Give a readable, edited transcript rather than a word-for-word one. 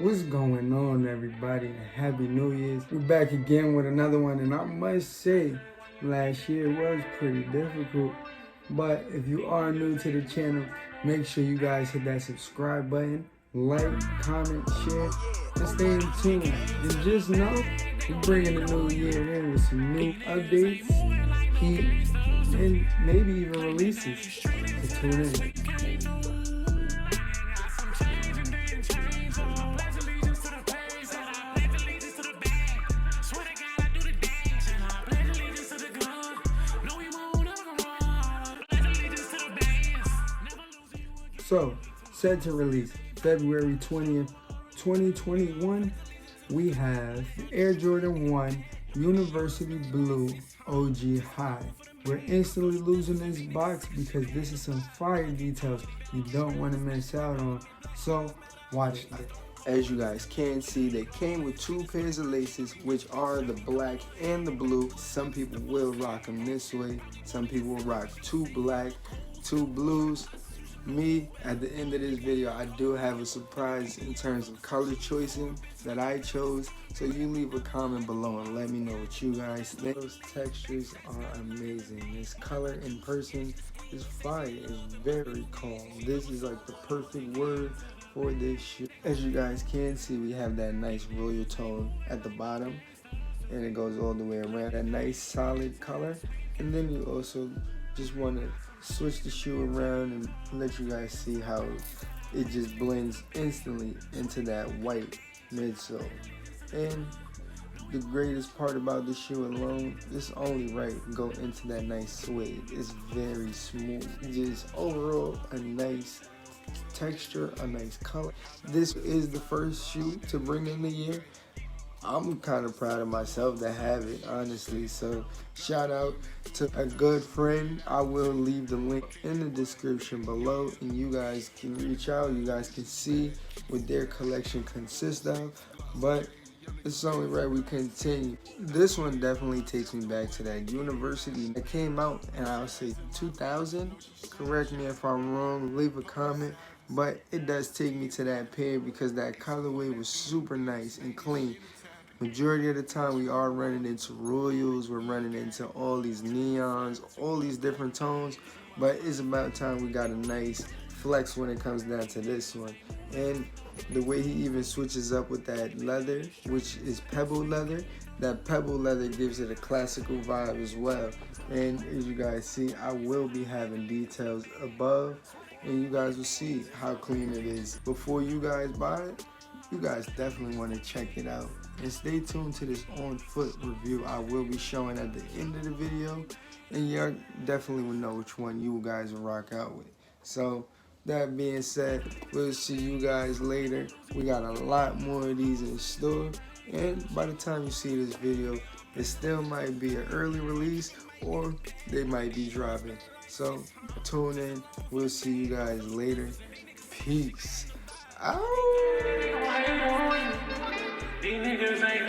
What's going on, everybody? Happy New Year's. We're back again with another one, and I must say, last year was pretty difficult. But if you are new to the channel, make sure you guys hit that subscribe button, like, comment, share, and stay in tune. And just know, we're bringing the new year in with some new updates, heat, and maybe even releases. So tune in. So, set to release February 20th, 2021, we have Air Jordan 1 University Blue OG High. We're instantly losing this box because this is some fire details you don't want to miss out on. So, watch this. As you guys can see, they came with two pairs of laces, which are the black and the blue. Some people will rock them this way. Some people will rock two black, two blues. Me, at the end of this video, I do have a surprise in terms of color choosing that I chose. So you leave a comment below and let me know what you guys think. Those textures are amazing. This color in person is fire. It's very calm. This is like the perfect word for this shoe. As you guys can see, we have that nice royal tone at the bottom, and it goes all the way around. That nice solid color. And then you also just want to switch the shoe around and let you guys see how it just blends instantly into that white midsole. And the greatest part about the shoe alone, it's only right to go into that nice suede. It's very smooth. Just overall a nice texture, a nice color. This is the first shoe to bring in the year. I'm kind of proud of myself to have it, honestly. So shout out to a good friend. I will leave the link in the description below, and you guys can reach out. You guys can see what their collection consists of. But it's only right we continue. This one definitely takes me back to that university that came out, and I'll say 2000. Correct me if I'm wrong. Leave a comment. But it does take me to that pair because that colorway was super nice and clean. Majority of the time we are running into royals, we're running into all these neons, all these different tones, but it's about time we got a nice flex when it comes down to this one. And the way he even switches up with that leather, which is pebble leather, that pebble leather gives it a classical vibe as well. And as you guys see, I will be having details above, and you guys will see how clean it is. Before you guys buy it, you guys definitely want to check it out. And stay tuned to this on foot review I will be showing at the end of the video. And y'all definitely will know which one you guys will rock out with. So that being said, we'll see you guys later. We got a lot more of these in store. And by the time you see this video, it still might be an early release or they might be dropping. So tune in. We'll see you guys later. Peace. Ow! These niggas ain't